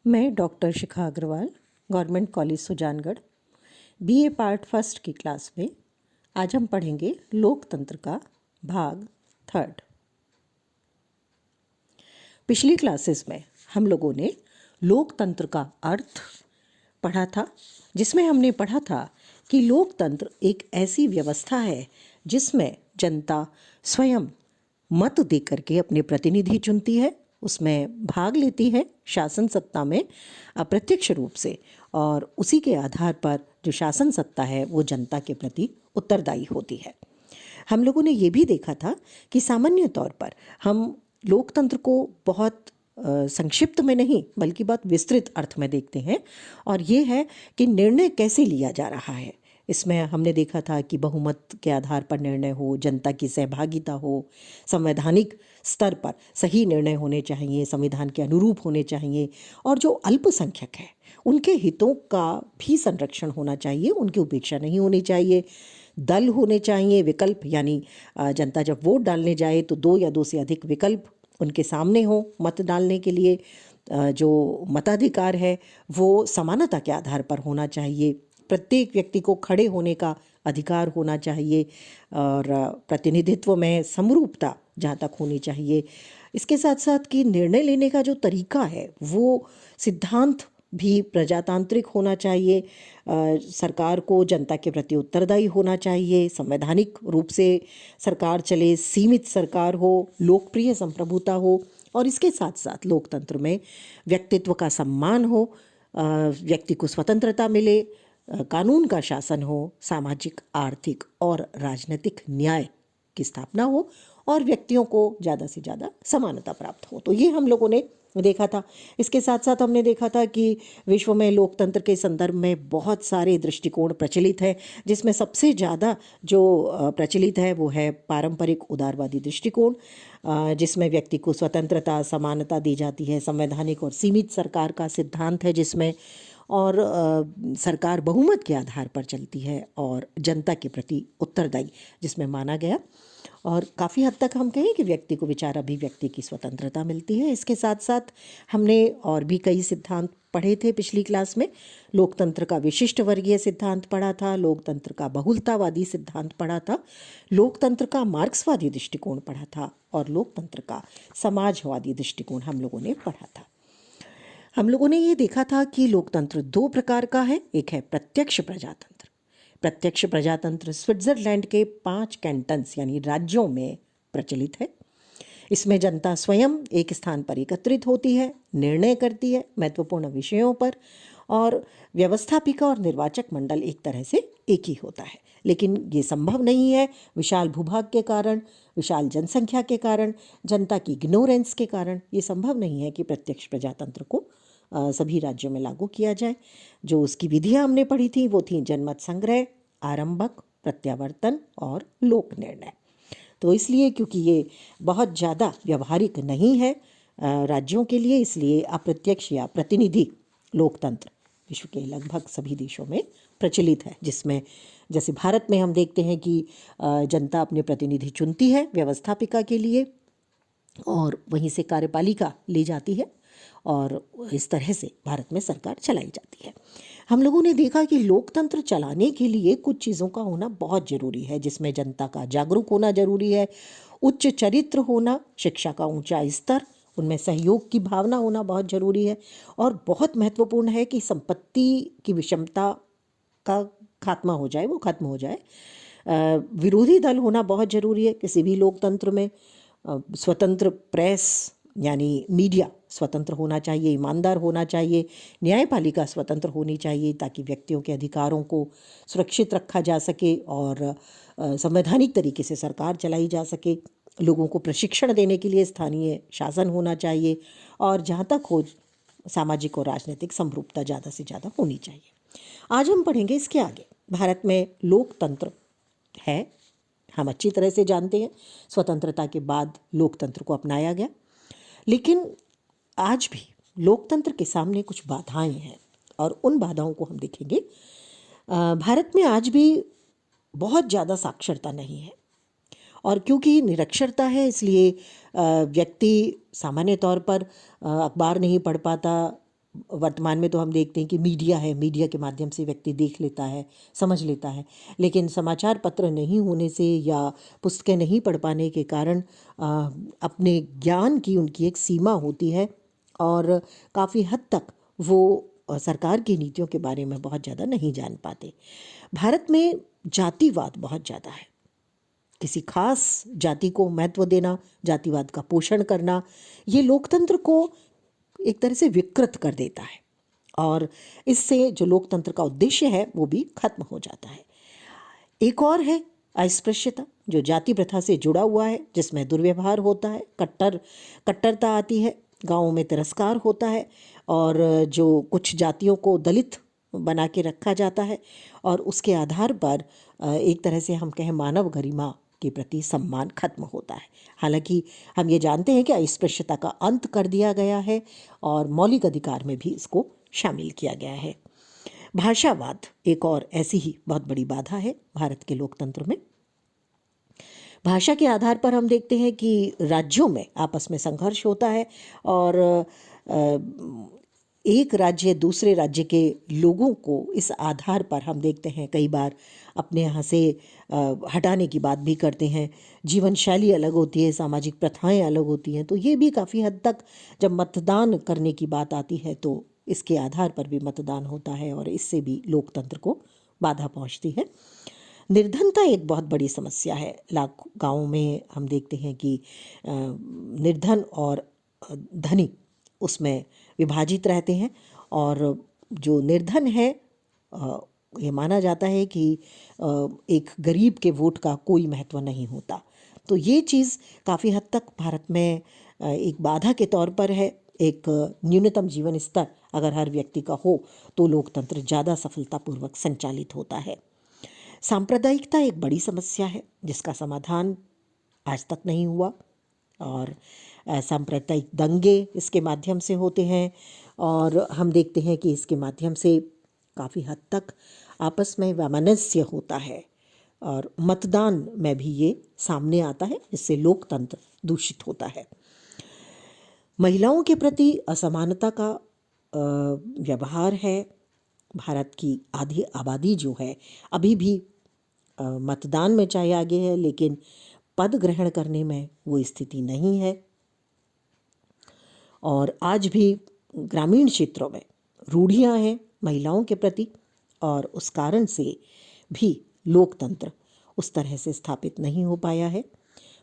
मैं doctor Shikha Agarwal, government college Sujangarh, BA part first की class में आज हम पढ़ेंगे लोकतंत्र का भाग थर्ड। पिछली क्लासेस में हम लोगों ने लोकतंत्र का अर्थ पढ़ा था, जिसमें हमने पढ़ा था कि लोकतंत्र एक ऐसी व्यवस्था है जिसमें जनता स्वयं मत दे करके अपने प्रतिनिधि चुनती है, उसमें भाग लेती है शासन सत्ता में अप्रत्यक्ष रूप से, और उसी के आधार पर जो शासन सत्ता है वो जनता के प्रति उत्तरदायी होती है। हम लोगों ने ये भी देखा था कि सामान्य तौर पर हम लोकतंत्र को बहुत संक्षिप्त में नहीं बल्कि बहुत विस्तृत अर्थ में देखते हैं, और ये है कि निर्णय कैसे लिया जा रहा है। इसमें हमने देखा था कि बहुमत के आधार पर निर्णय हो, जनता की सहभागिता हो, संवैधानिक स्तर पर सही निर्णय होने चाहिए, संविधान के अनुरूप होने चाहिए, और जो अल्पसंख्यक है उनके हितों का भी संरक्षण होना चाहिए, उनकी उपेक्षा नहीं होनी चाहिए। दल होने चाहिए, विकल्प, यानी जनता जब वोट डालने जाए तो 2 या 2 से अधिक विकल्प उनके सामने हो मत डालने के लिए। जो मताधिकार है वो समानता के आधार पर होना चाहिए, प्रत्येक व्यक्ति को खड़े होने का अधिकार होना चाहिए, और प्रतिनिधित्व में समरूपता जहाँ तक होनी चाहिए। इसके साथ साथ कि निर्णय लेने का जो तरीका है वो सिद्धांत भी प्रजातांत्रिक होना चाहिए, सरकार को जनता के प्रति उत्तरदायी होना चाहिए, संवैधानिक रूप से सरकार चले, सीमित सरकार हो, लोकप्रिय संप्रभुता हो, और इसके साथ साथ लोकतंत्र में व्यक्तित्व का सम्मान हो, व्यक्ति को स्वतंत्रता मिले, कानून का शासन हो, सामाजिक, आर्थिक और राजनीतिक न्याय की स्थापना हो, और व्यक्तियों को ज़्यादा से ज़्यादा समानता प्राप्त हो। तो ये हम लोगों ने देखा था। इसके साथ साथ हमने देखा था कि विश्व में लोकतंत्र के संदर्भ में बहुत सारे दृष्टिकोण प्रचलित है, जिसमें सबसे ज़्यादा जो प्रचलित है वो है पारंपरिक उदारवादी दृष्टिकोण, जिसमें व्यक्ति को स्वतंत्रता, समानता दी जाती है, संवैधानिक और सीमित सरकार का सिद्धांत है जिसमें, और सरकार बहुमत के आधार पर चलती है, और जनता के प्रति उत्तरदायी जिसमें माना गया, और काफ़ी हद तक हम कहें कि व्यक्ति को विचार अभिव्यक्ति की स्वतंत्रता मिलती है। इसके साथ साथ हमने और भी कई सिद्धांत पढ़े थे पिछली क्लास में। लोकतंत्र का विशिष्ट वर्गीय सिद्धांत पढ़ा था, लोकतंत्र का बहुलतावादी सिद्धांत पढ़ा था, लोकतंत्र का मार्क्सवादी दृष्टिकोण पढ़ा था, और लोकतंत्र का समाजवादी दृष्टिकोण हम लोगों ने पढ़ा था। हम लोगों ने ये देखा था कि लोकतंत्र 2 प्रकार का है। एक है प्रत्यक्ष प्रजातंत्र। प्रत्यक्ष प्रजातंत्र स्विट्जरलैंड के 5 कैंटन्स यानी राज्यों में प्रचलित है। इसमें जनता स्वयं एक स्थान पर एकत्रित होती है, निर्णय करती है महत्वपूर्ण विषयों पर, और व्यवस्थापिका और निर्वाचक मंडल एक तरह से एक ही होता है। लेकिन ये संभव नहीं है विशाल भूभाग के कारण, विशाल जनसंख्या के कारण, जनता की इग्नोरेंस के कारण ये संभव नहीं है कि प्रत्यक्ष प्रजातंत्र को सभी राज्यों में लागू किया जाए। जो उसकी विधियां हमने पढ़ी थी वो थी जनमत संग्रह, आरंभक, प्रत्यावर्तन और लोक निर्णय। तो इसलिए क्योंकि ये बहुत ज़्यादा व्यवहारिक नहीं है राज्यों के लिए, इसलिए अप्रत्यक्ष या प्रतिनिधि लोकतंत्र विश्व के लगभग सभी देशों में प्रचलित है, जिसमें जैसे भारत में हम देखते हैं कि जनता अपने प्रतिनिधि चुनती है व्यवस्थापिका के लिए, और वहीं से कार्यपालिका ली जाती है, और इस तरह से भारत में सरकार चलाई जाती है। हम लोगों ने देखा कि लोकतंत्र चलाने के लिए कुछ चीज़ों का होना बहुत ज़रूरी है, जिसमें जनता का जागरूक होना ज़रूरी है, उच्च चरित्र होना, शिक्षा का ऊंचा स्तर, उनमें सहयोग की भावना होना बहुत ज़रूरी है, और बहुत महत्वपूर्ण है कि संपत्ति की विषमता का खात्मा हो जाए, वो खत्म हो जाए। विरोधी दल होना बहुत ज़रूरी है किसी भी लोकतंत्र में। स्वतंत्र प्रेस यानी मीडिया स्वतंत्र होना चाहिए, ईमानदार होना चाहिए, न्यायपालिका स्वतंत्र होनी चाहिए ताकि व्यक्तियों के अधिकारों को सुरक्षित रखा जा सके, और संवैधानिक तरीके से सरकार चलाई जा सके। लोगों को प्रशिक्षण देने के लिए स्थानीय शासन होना चाहिए, और जहाँ तक हो सामाजिक और राजनीतिक समरूपता ज़्यादा से ज़्यादा होनी चाहिए। आज हम पढ़ेंगे इसके आगे। भारत में लोकतंत्र है, हम अच्छी तरह से जानते हैं, स्वतंत्रता के बाद लोकतंत्र को अपनाया गया, लेकिन आज भी लोकतंत्र के सामने कुछ बाधाएं हैं, और उन बाधाओं को हम देखेंगे। भारत में आज भी बहुत ज़्यादा साक्षरता नहीं है, और क्योंकि निरक्षरता है इसलिए व्यक्ति सामान्य तौर पर अखबार नहीं पढ़ पाता, वर्तमान में तो हम देखते हैं कि मीडिया है, मीडिया के माध्यम से व्यक्ति देख लेता है, समझ लेता है, लेकिन समाचार पत्र नहीं होने से या पुस्तकें नहीं पढ़ पाने के कारण अपने ज्ञान की उनकी एक सीमा होती है और काफ़ी हद तक वो सरकार की नीतियों के बारे में बहुत ज़्यादा नहीं जान पाते। भारत में जातिवाद बहुत ज़्यादा है। किसी खास जाति को महत्व देना, जातिवाद का पोषण करना, ये लोकतंत्र को एक तरह से विकृत कर देता है और इससे जो लोकतंत्र का उद्देश्य है वो भी खत्म हो जाता है। एक और है अस्पृश्यता, जो जाति प्रथा से जुड़ा हुआ है, जिसमें दुर्व्यवहार होता है, कट्टरता आती है, गाँवों में तिरस्कार होता है और जो कुछ जातियों को दलित बना के रखा जाता है और उसके आधार पर एक तरह से हम कहें मानव गरिमा के प्रति सम्मान खत्म होता है। हालांकि हम ये जानते हैं कि अस्पृश्यता का अंत कर दिया गया है और मौलिक अधिकार में भी इसको शामिल किया गया है। भाषावाद एक और ऐसी ही बहुत बड़ी बाधा है भारत के लोकतंत्र में। भाषा के आधार पर हम देखते हैं कि राज्यों में आपस में संघर्ष होता है और एक राज्य दूसरे राज्य के लोगों को इस आधार पर हम देखते हैं कई बार अपने यहाँ से हटाने की बात भी करते हैं। जीवन शैली अलग होती है, सामाजिक प्रथाएं अलग होती हैं, तो ये भी काफ़ी हद तक जब मतदान करने की बात आती है तो इसके आधार पर भी मतदान होता है और इससे भी लोकतंत्र को बाधा पहुँचती है। निर्धनता एक बहुत बड़ी समस्या है। लाख गाँवों में हम देखते हैं कि निर्धन और धनी उसमें विभाजित रहते हैं और जो निर्धन है ये माना जाता है कि एक गरीब के वोट का कोई महत्व नहीं होता। तो ये चीज़ काफ़ी हद तक भारत में एक बाधा के तौर पर है। एक न्यूनतम जीवन स्तर अगर हर व्यक्ति का हो तो लोकतंत्र ज़्यादा सफलतापूर्वक संचालित होता है। सांप्रदायिकता एक बड़ी समस्या है जिसका समाधान आज तक नहीं हुआ और सांप्रदायिक दंगे इसके माध्यम से होते हैं और हम देखते हैं कि इसके माध्यम से काफ़ी हद तक आपस में वैमनस्य होता है और मतदान में भी ये सामने आता है, जिससे लोकतंत्र दूषित होता है। महिलाओं के प्रति असमानता का व्यवहार है। भारत की आधी आबादी जो है अभी भी मतदान में चाहे आगे है, लेकिन पद ग्रहण करने में वो स्थिति नहीं है और आज भी ग्रामीण क्षेत्रों में रूढ़ियां हैं महिलाओं के प्रति और उस कारण से भी लोकतंत्र उस तरह से स्थापित नहीं हो पाया है।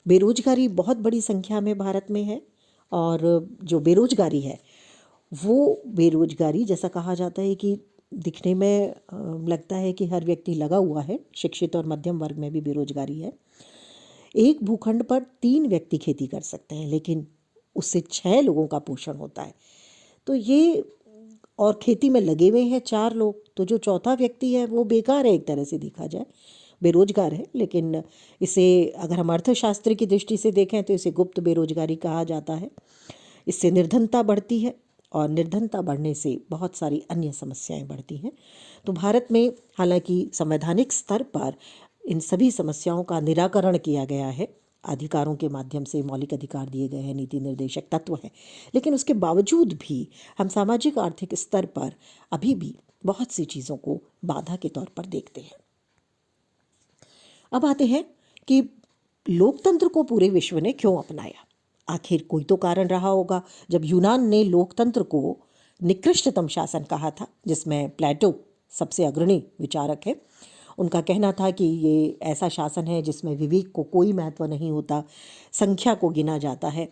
बेरोजगारी बहुत बड़ी संख्या में भारत में है और जो बेरोजगारी है वो बेरोजगारी जैसा कहा जाता है कि दिखने में लगता है कि हर व्यक्ति लगा हुआ है, शिक्षित और मध्यम वर्ग में भी बेरोजगारी है। एक भूखंड पर 3 व्यक्ति खेती कर सकते हैं लेकिन उससे 6 लोगों का पोषण होता है। तो ये और खेती में लगे हुए हैं 4 लोग, तो जो चौथा व्यक्ति है वो बेकार है, एक तरह से देखा जाए बेरोजगार है। लेकिन इसे अगर हम अर्थशास्त्र की दृष्टि से देखें तो इसे गुप्त बेरोजगारी कहा जाता है। इससे निर्धनता बढ़ती है और निर्धनता बढ़ने से बहुत सारी अन्य समस्याएं बढ़ती हैं। तो भारत में हालांकि संवैधानिक स्तर पर इन सभी समस्याओं का निराकरण किया गया है, अधिकारों के माध्यम से मौलिक अधिकार दिए गए हैं, नीति निर्देशक तत्व हैं, लेकिन उसके बावजूद भी हम सामाजिक आर्थिक स्तर पर अभी भी बहुत सी चीज़ों को बाधा के तौर पर देखते हैं। अब आते हैं कि लोकतंत्र को पूरे विश्व ने क्यों अपनाया। आखिर कोई तो कारण रहा होगा। जब यूनान ने लोकतंत्र को निकृष्टतम शासन कहा था, जिसमें प्लेटो सबसे अग्रणी विचारक है, उनका कहना था कि ये ऐसा शासन है जिसमें विवेक को कोई महत्व नहीं होता, संख्या को गिना जाता है।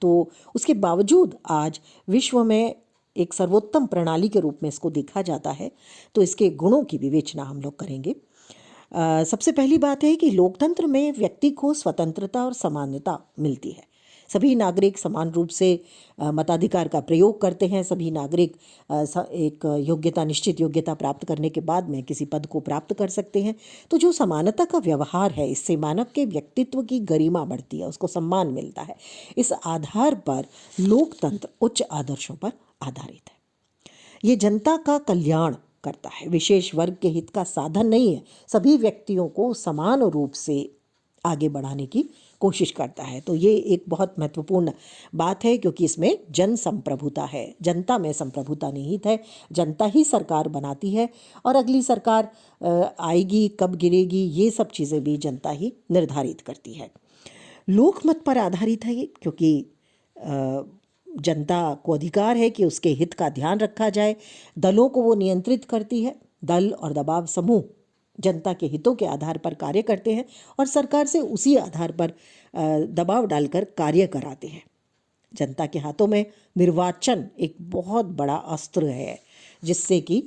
तो उसके बावजूद आज विश्व में एक सर्वोत्तम प्रणाली के रूप में इसको देखा जाता है। तो इसके गुणों की विवेचना हम लोग करेंगे। सबसे पहली बात है कि लोकतंत्र में व्यक्ति को स्वतंत्रता और समानता मिलती है। सभी नागरिक समान रूप से मताधिकार का प्रयोग करते हैं। सभी नागरिक एक योग्यता, निश्चित योग्यता प्राप्त करने के बाद में किसी पद को प्राप्त कर सकते हैं। तो जो समानता का व्यवहार है, इससे मानव के व्यक्तित्व की गरिमा बढ़ती है, उसको सम्मान मिलता है। इस आधार पर लोकतंत्र उच्च आदर्शों पर आधारित है। ये जनता का कल्याण करता है, विशेष वर्ग के हित का साधन नहीं है। सभी व्यक्तियों को समान रूप से आगे बढ़ाने की कोशिश करता है। तो ये एक बहुत महत्वपूर्ण बात है, क्योंकि इसमें जन संप्रभुता है, जनता में संप्रभुता निहित है। जनता ही सरकार बनाती है और अगली सरकार आएगी कब गिरेगी ये सब चीज़ें भी जनता ही निर्धारित करती है। लोकमत पर आधारित है ये, क्योंकि जनता को अधिकार है कि उसके हित का ध्यान रखा जाए। दलों को वो नियंत्रित करती है। दल और दबाव समूह जनता के हितों के आधार पर कार्य करते हैं और सरकार से उसी आधार पर दबाव डालकर कार्य कराते हैं। जनता के हाथों में निर्वाचन एक बहुत बड़ा अस्त्र है, जिससे कि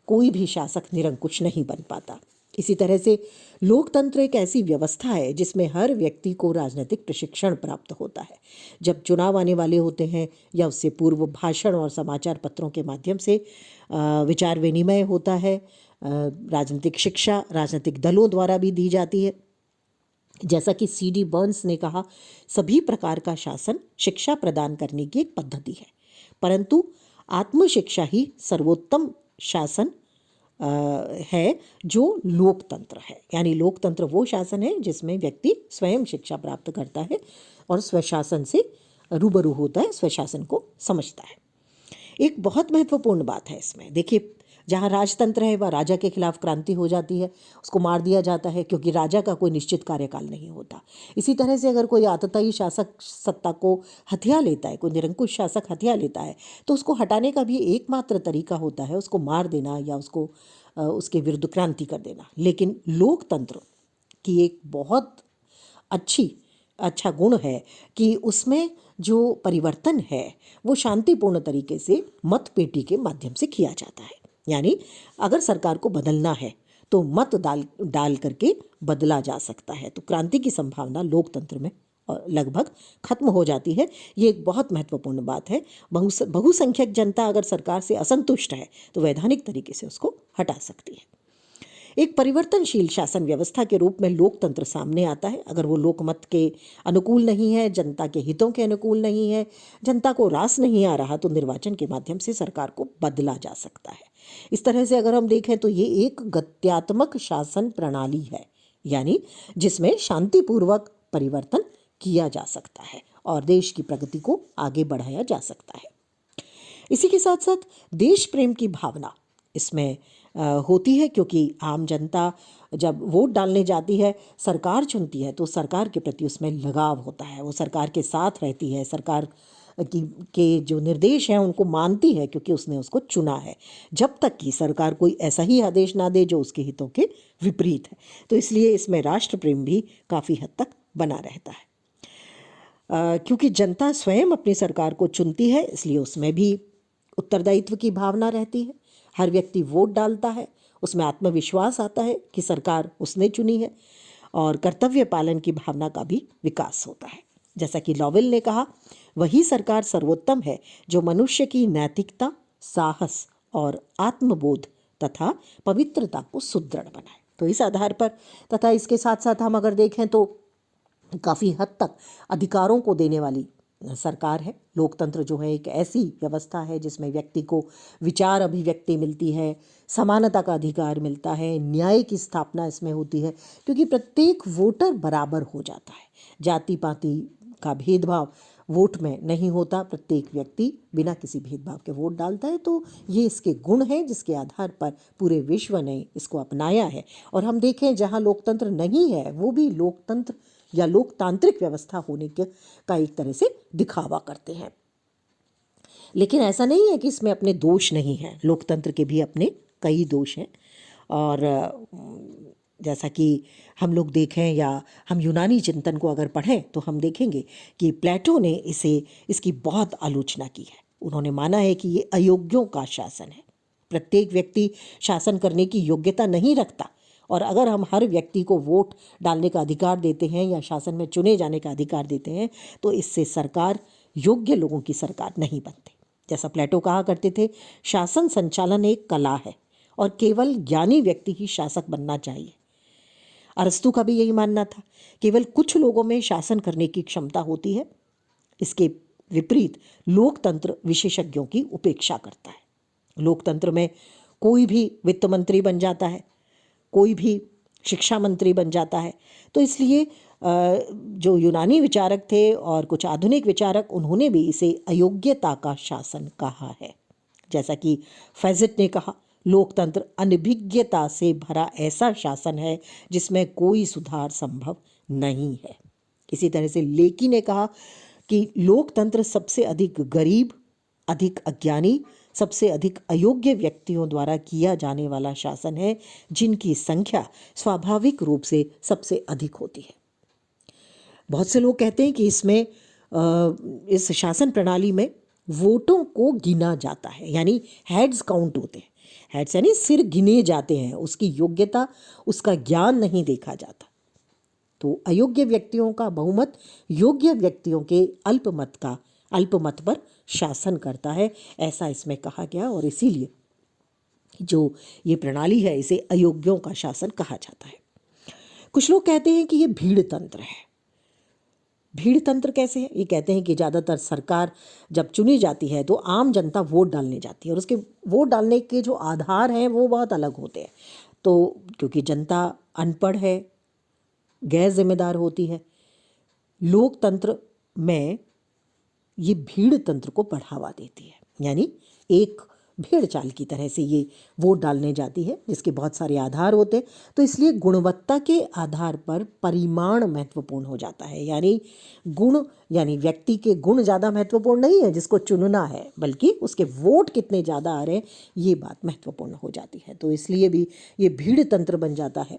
कोई भी शासक निरंकुश नहीं बन पाता। इसी तरह से लोकतंत्र एक ऐसी व्यवस्था है जिसमें हर व्यक्ति को राजनीतिक प्रशिक्षण प्राप्त होता है। जब चुनाव आने वाले होते हैं या उससे पूर्व भाषण और समाचार पत्रों के माध्यम से विचार विनिमय होता है। राजनीतिक शिक्षा राजनीतिक दलों द्वारा भी दी जाती है। जैसा कि C.D. बर्न्स ने कहा, सभी प्रकार का शासन शिक्षा प्रदान करने की एक पद्धति है, परंतु आत्मशिक्षा ही सर्वोत्तम शासन है जो लोकतंत्र है। यानी लोकतंत्र वो शासन है जिसमें व्यक्ति स्वयं शिक्षा प्राप्त करता है और स्वशासन से रूबरू होता है, स्वशासन को समझता है। एक बहुत महत्वपूर्ण बात है इसमें, देखिए, जहाँ राजतंत्र है वह राजा के खिलाफ क्रांति हो जाती है, उसको मार दिया जाता है, क्योंकि राजा का कोई निश्चित कार्यकाल नहीं होता। इसी तरह से अगर कोई आतताई शासक सत्ता को हथिया लेता है, कोई निरंकुश शासक हथिया लेता है, तो उसको हटाने का भी एकमात्र तरीका होता है उसको मार देना या उसको उसके विरुद्ध क्रांति कर देना। लेकिन लोकतंत्र की एक बहुत अच्छा गुण है कि उसमें जो परिवर्तन है वो शांतिपूर्ण तरीके से मतपेटी के माध्यम से किया जाता है। यानी अगर सरकार को बदलना है तो मत डाल करके बदला जा सकता है। तो क्रांति की संभावना लोकतंत्र में लगभग खत्म हो जाती है। ये एक बहुत महत्वपूर्ण बात है। बहुसंख्यक जनता अगर सरकार से असंतुष्ट है तो वैधानिक तरीके से उसको हटा सकती है। एक परिवर्तनशील शासन व्यवस्था के रूप में लोकतंत्र सामने आता है। अगर वो लोकमत के अनुकूल नहीं है, जनता के हितों के अनुकूल नहीं है, जनता को रास नहीं आ रहा, तो निर्वाचन के माध्यम से सरकार को बदला जा सकता है। इस तरह से अगर हम देखें तो ये एक गत्यात्मक शासन प्रणाली है, यानी जिसमें शांतिपूर्वक परिवर्तन किया जा सकता है और देश की प्रगति को आगे बढ़ाया जा सकता है। इसी के साथ साथ देश प्रेम की भावना इसमें होती है, क्योंकि आम जनता जब वोट डालने जाती है, सरकार चुनती है, तो सरकार के प्रति उसमें लगाव होता है, वो सरकार के साथ रहती है, सरकार के जो निर्देश हैं उनको मानती है, क्योंकि उसने उसको चुना है, जब तक कि सरकार कोई ऐसा ही आदेश ना दे जो उसके हितों के विपरीत है। तो इसलिए इसमें राष्ट्र प्रेम भी काफ़ी हद तक बना रहता है। क्योंकि जनता स्वयं अपनी सरकार को चुनती है, इसलिए उसमें भी उत्तरदायित्व की भावना रहती है। हर व्यक्ति वोट डालता है, उसमें आत्मविश्वास आता है कि सरकार उसने चुनी है, और कर्तव्य पालन की भावना का भी विकास होता है। जैसा कि लॉवेल ने कहा, वही सरकार सर्वोत्तम है जो मनुष्य की नैतिकता, साहस और आत्मबोध तथा पवित्रता को सुदृढ़ बनाए। तो इस आधार पर तथा इसके साथ साथ हम अगर देखें तो काफ़ी हद तक अधिकारों को देने वाली सरकार है। लोकतंत्र जो है एक ऐसी व्यवस्था है जिसमें व्यक्ति को विचार अभिव्यक्ति मिलती है, समानता का अधिकार मिलता है, न्याय की स्थापना इसमें होती है, क्योंकि प्रत्येक वोटर बराबर हो जाता है। जाति पाति का भेदभाव वोट में नहीं होता, प्रत्येक व्यक्ति बिना किसी भेदभाव के वोट डालता है। तो ये इसके गुण हैं जिसके आधार पर पूरे विश्व ने इसको अपनाया है। और हम देखें जहाँ लोकतंत्र नहीं है वो भी लोकतंत्र या लोकतांत्रिक व्यवस्था होने के का एक तरह से दिखावा करते हैं। लेकिन ऐसा नहीं है कि इसमें अपने दोष नहीं हैं, लोकतंत्र के भी अपने कई दोष हैं। और जैसा कि हम लोग देखें या हम यूनानी चिंतन को अगर पढ़ें तो हम देखेंगे कि प्लेटो ने इसकी बहुत आलोचना की है। उन्होंने माना है कि ये अयोग्यों का शासन है, प्रत्येक व्यक्ति शासन करने की योग्यता नहीं रखता, और अगर हम हर व्यक्ति को वोट डालने का अधिकार देते हैं या शासन में चुने जाने का अधिकार देते हैं तो इससे सरकार योग्य लोगों की सरकार नहीं बनती। जैसा प्लेटो कहा करते थे, शासन संचालन एक कला है और केवल ज्ञानी व्यक्ति ही शासक बनना चाहिए। अरस्तु का भी यही मानना था, केवल कुछ लोगों में शासन करने की क्षमता होती है। इसके विपरीत लोकतंत्र विशेषज्ञों की उपेक्षा करता है। लोकतंत्र में कोई भी वित्त मंत्री बन जाता है, कोई भी शिक्षा मंत्री बन जाता है। तो इसलिए जो यूनानी विचारक थे और कुछ आधुनिक विचारक, उन्होंने भी इसे अयोग्यता का शासन कहा है। जैसा कि फैज़ेट ने कहा, लोकतंत्र अनभिज्ञता से भरा ऐसा शासन है जिसमें कोई सुधार संभव नहीं है। इसी तरह से लेकी ने कहा कि लोकतंत्र सबसे अधिक गरीब, अधिक अज्ञानी, सबसे अधिक अयोग्य व्यक्तियों द्वारा किया जाने वाला शासन है, जिनकी संख्या स्वाभाविक रूप से सबसे अधिक होती है। बहुत से लोग कहते हैं कि इस शासन प्रणाली में वोटों को गिना जाता है, यानी हेड्स काउंट होते हैं। हेड्स यानी सिर गिने जाते हैं, उसकी योग्यता, उसका ज्ञान नहीं देखा जाता। तो अयोग्य व्यक्तियों का बहुमत योग्य व्यक्तियों के अल्पमत पर शासन करता है, ऐसा इसमें कहा गया। और इसीलिए जो ये प्रणाली है, इसे अयोग्यों का शासन कहा जाता है। कुछ लोग कहते हैं कि ये भीड़ तंत्र है। भीड़ तंत्र कैसे है? ये कहते हैं कि ज़्यादातर सरकार जब चुनी जाती है तो आम जनता वोट डालने जाती है, और उसके वोट डालने के जो आधार हैं वो बहुत अलग होते हैं। तो क्योंकि जनता अनपढ़ है, गैर जिम्मेदार होती है, लोकतंत्र में ये भीड़ तंत्र को बढ़ावा देती है। यानी एक भेड़ चाल की तरह से ये वोट डालने जाती है, जिसके बहुत सारे आधार होते हैं। तो इसलिए गुणवत्ता के आधार पर परिमाण महत्वपूर्ण हो जाता है। यानी व्यक्ति के गुण ज़्यादा महत्वपूर्ण नहीं है जिसको चुनना है, बल्कि उसके वोट कितने ज़्यादा आ रहे हैं, ये बात महत्वपूर्ण हो जाती है। तो इसलिए भी ये भीड़ तंत्र बन जाता है।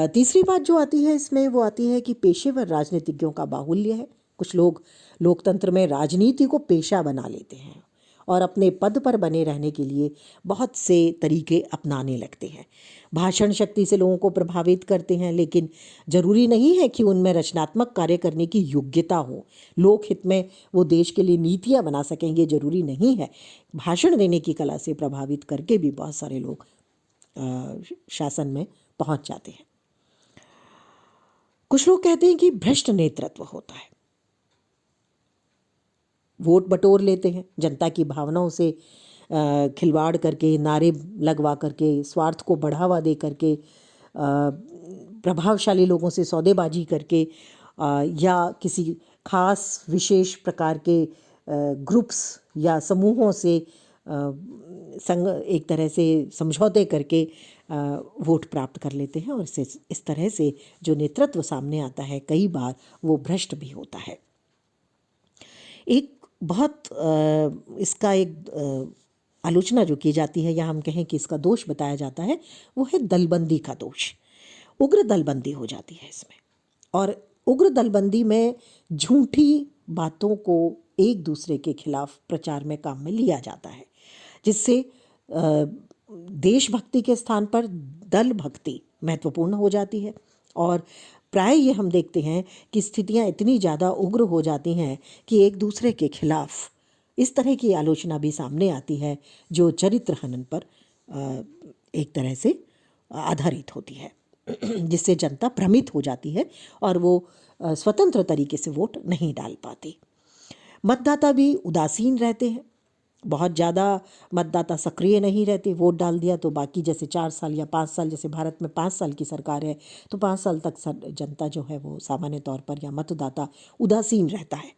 तीसरी बात जो आती है इसमें, वो आती है कि पेशेवर राजनीतिज्ञों का बाहुल्य है। कुछ लोग लोकतंत्र में राजनीति को पेशा बना लेते हैं और अपने पद पर बने रहने के लिए बहुत से तरीके अपनाने लगते हैं। भाषण शक्ति से लोगों को प्रभावित करते हैं, लेकिन ज़रूरी नहीं है कि उनमें रचनात्मक कार्य करने की योग्यता हो। लोकहित में वो देश के लिए नीतियाँ बना सकेंगे, ज़रूरी नहीं है। भाषण देने की कला से प्रभावित करके भी बहुत सारे लोग शासन में पहुंच जाते हैं। कुछ लोग कहते हैं कि भ्रष्ट नेतृत्व होता है। वोट बटोर लेते हैं, जनता की भावनाओं से खिलवाड़ करके, नारे लगवा करके, स्वार्थ को बढ़ावा दे करके, प्रभावशाली लोगों से सौदेबाजी करके, या किसी खास विशेष प्रकार के ग्रुप्स या समूहों से एक तरह से समझौते करके वोट प्राप्त कर लेते हैं। और इस तरह से जो नेतृत्व सामने आता है, कई बार वो भ्रष्ट भी होता है। एक बहुत इसका एक आलोचना जो की जाती है, या हम कहें कि इसका दोष बताया जाता है, वो है दलबंदी का दोष। उग्र दलबंदी हो जाती है इसमें, और उग्र दलबंदी में झूठी बातों को एक दूसरे के खिलाफ प्रचार में काम में लिया जाता है, जिससे देशभक्ति के स्थान पर दल भक्ति महत्वपूर्ण हो जाती है। और प्राय ये हम देखते हैं कि स्थितियां इतनी ज़्यादा उग्र हो जाती हैं कि एक दूसरे के खिलाफ इस तरह की आलोचना भी सामने आती है, जो चरित्र हनन पर एक तरह से आधारित होती है, जिससे जनता भ्रमित हो जाती है और वो स्वतंत्र तरीके से वोट नहीं डाल पाती। मतदाता भी उदासीन रहते हैं, बहुत ज़्यादा मतदाता सक्रिय नहीं रहते। वोट डाल दिया तो बाकी जैसे 4 साल या 5 साल, जैसे भारत में 5 साल की सरकार है, तो 5 साल तक जनता जो है वो सामान्य तौर पर, या मतदाता उदासीन रहता है।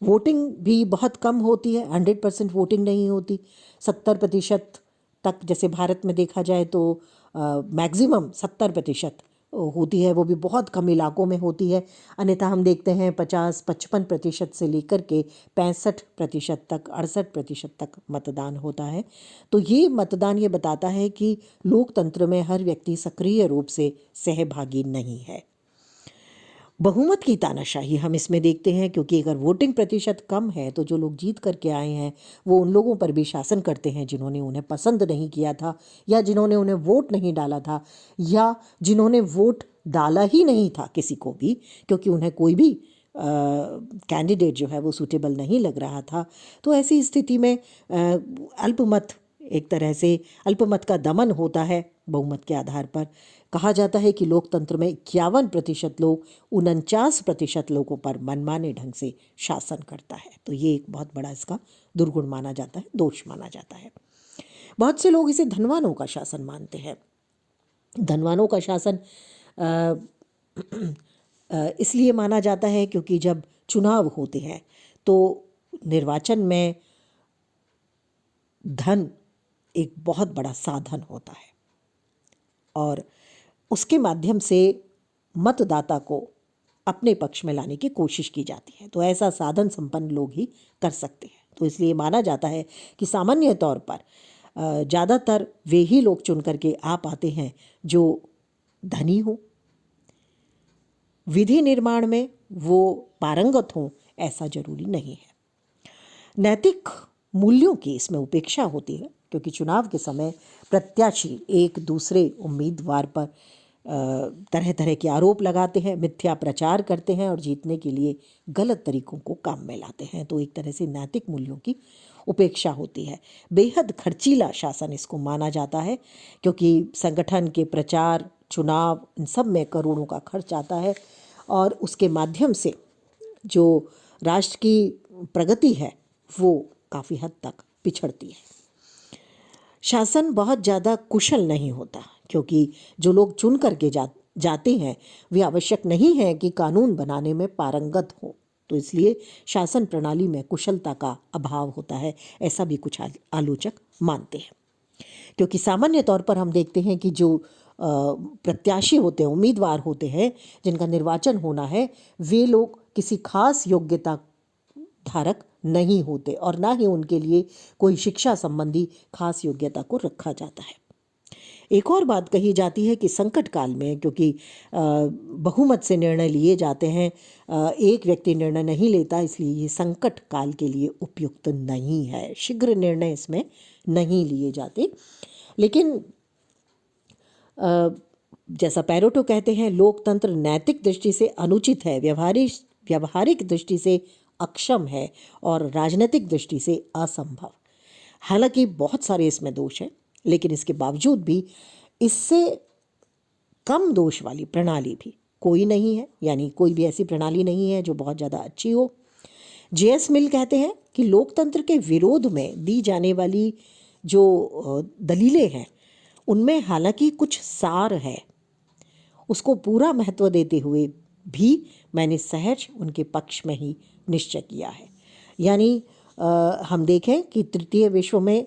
वोटिंग भी बहुत कम होती है, 100% वोटिंग नहीं होती। 70% तक जैसे भारत में देखा जाए तो मैक्सिमम 70% होती है, वो भी बहुत कम इलाकों में होती है। अन्यथा हम देखते हैं 50-55% से लेकर के 65% तक, 68% तक मतदान होता है। तो ये मतदान ये बताता है कि लोकतंत्र में हर व्यक्ति सक्रिय रूप से सहभागी नहीं है। बहुमत की तानाशाही हम इसमें देखते हैं, क्योंकि अगर वोटिंग प्रतिशत कम है तो जो लोग जीत करके आए हैं वो उन लोगों पर भी शासन करते हैं जिन्होंने उन्हें पसंद नहीं किया था, या जिन्होंने उन्हें वोट नहीं डाला था, या जिन्होंने वोट डाला ही नहीं था किसी को भी, क्योंकि उन्हें कोई भी कैंडिडेट जो है वो सूटेबल नहीं लग रहा था। तो ऐसी स्थिति में अल्पमत, एक तरह से अल्पमत का दमन होता है बहुमत के आधार पर। कहा जाता है कि लोकतंत्र में 51% लोग 49% लोगों पर मनमाने ढंग से शासन करता है। तो ये एक बहुत बड़ा इसका दुर्गुण माना जाता है, दोष माना जाता है। बहुत से लोग इसे धनवानों का शासन मानते हैं। धनवानों का शासन अ, इसलिए माना जाता है क्योंकि जब चुनाव होते हैं तो निर्वाचन में धन एक बहुत बड़ा साधन होता है और उसके माध्यम से मतदाता को अपने पक्ष में लाने की कोशिश की जाती है। तो ऐसा साधन संपन्न लोग ही कर सकते हैं। तो इसलिए माना जाता है कि सामान्य तौर पर ज़्यादातर वे ही लोग चुन करके आ पाते हैं जो धनी हों, विधि निर्माण में वो पारंगत हों, ऐसा जरूरी नहीं है। नैतिक मूल्यों की इसमें उपेक्षा होती है क्योंकि चुनाव के समय प्रत्याशी एक दूसरे उम्मीदवार पर तरह तरह के आरोप लगाते हैं, मिथ्या प्रचार करते हैं और जीतने के लिए गलत तरीकों को काम में लाते हैं। तो एक तरह से नैतिक मूल्यों की उपेक्षा होती है। बेहद खर्चीला शासन इसको माना जाता है क्योंकि संगठन के प्रचार, चुनाव, इन सब में करोड़ों का खर्च आता है और उसके माध्यम से जो राष्ट्र की प्रगति है वो काफ़ी हद तक पिछड़ती है। शासन बहुत ज़्यादा कुशल नहीं होता क्योंकि जो लोग चुन करके जाते हैं वे आवश्यक नहीं है कि कानून बनाने में पारंगत हो। तो इसलिए शासन प्रणाली में कुशलता का अभाव होता है, ऐसा भी कुछ आलोचक मानते हैं। क्योंकि सामान्य तौर पर हम देखते हैं कि जो प्रत्याशी होते हैं, उम्मीदवार होते हैं जिनका निर्वाचन होना है, वे लोग किसी खास योग्यता धारक नहीं होते और ना ही उनके लिए कोई शिक्षा संबंधी खास योग्यता को रखा जाता है। एक और बात कही जाती है कि संकट काल में क्योंकि बहुमत से निर्णय लिए जाते हैं, एक व्यक्ति निर्णय नहीं लेता, इसलिए ये संकट काल के लिए उपयुक्त नहीं है। शीघ्र निर्णय इसमें नहीं लिए जाते। लेकिन जैसा पैरोटो कहते हैं, लोकतंत्र नैतिक दृष्टि से अनुचित है, व्यावहारिक दृष्टि से अक्षम है और राजनीतिक दृष्टि से असंभव। हालांकि बहुत सारे इसमें दोष हैं, लेकिन इसके बावजूद भी इससे कम दोष वाली प्रणाली भी कोई नहीं है, यानी कोई भी ऐसी प्रणाली नहीं है जो बहुत ज़्यादा अच्छी हो। जे.एस. मिल कहते हैं कि लोकतंत्र के विरोध में दी जाने वाली जो दलीलें हैं उनमें हालांकि कुछ सार है, उसको पूरा महत्व देते हुए भी मैंने सहज उनके पक्ष में ही निश्चय किया है। यानी हम देखें कि तृतीय विश्व में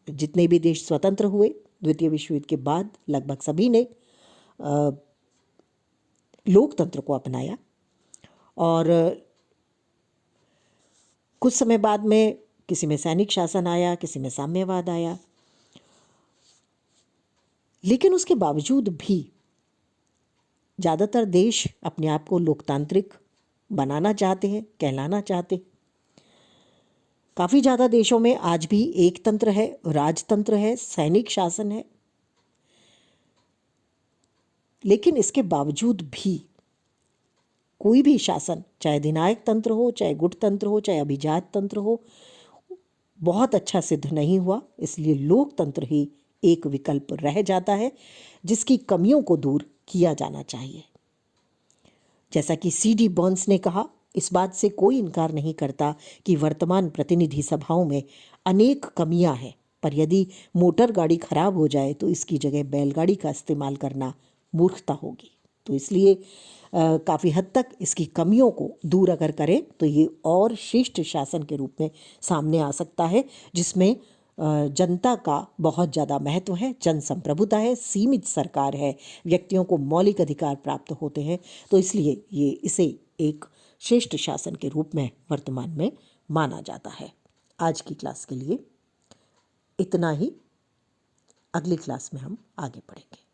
जितने भी देश स्वतंत्र हुए, द्वितीय विश्व युद्ध के बाद लगभग सभी ने लोकतंत्र को अपनाया और कुछ समय बाद में किसी में सैनिक शासन आया, किसी में साम्यवाद आया, लेकिन उसके बावजूद भी ज़्यादातर देश अपने आप को लोकतांत्रिक बनाना चाहते हैं, कहलाना चाहते हैं। काफ़ी ज़्यादा देशों में आज भी एक तंत्र है, राजतंत्र है, सैनिक शासन है, लेकिन इसके बावजूद भी कोई भी शासन, चाहे अधिनायक तंत्र हो, चाहे गुटतंत्र हो, चाहे अभिजात तंत्र हो, बहुत अच्छा सिद्ध नहीं हुआ। इसलिए लोकतंत्र ही एक विकल्प रह जाता है जिसकी कमियों को दूर किया जाना चाहिए। जैसा कि C.D. बर्न्स ने कहा, इस बात से कोई इनकार नहीं करता कि वर्तमान प्रतिनिधि सभाओं में अनेक कमियां हैं, पर यदि मोटर गाड़ी खराब हो जाए तो इसकी जगह बैलगाड़ी का इस्तेमाल करना मूर्खता होगी। तो इसलिए काफ़ी हद तक इसकी कमियों को दूर अगर करें तो ये और श्रेष्ठ शासन के रूप में सामने आ सकता है, जिसमें जनता का बहुत ज़्यादा महत्व है, जन संप्रभुता है, सीमित सरकार है, व्यक्तियों को मौलिक अधिकार प्राप्त होते हैं। तो इसलिए इसे एक श्रेष्ठ शासन के रूप में वर्तमान में माना जाता है। आज की क्लास के लिए इतना ही। अगली क्लास में हम आगे बढ़ेंगे।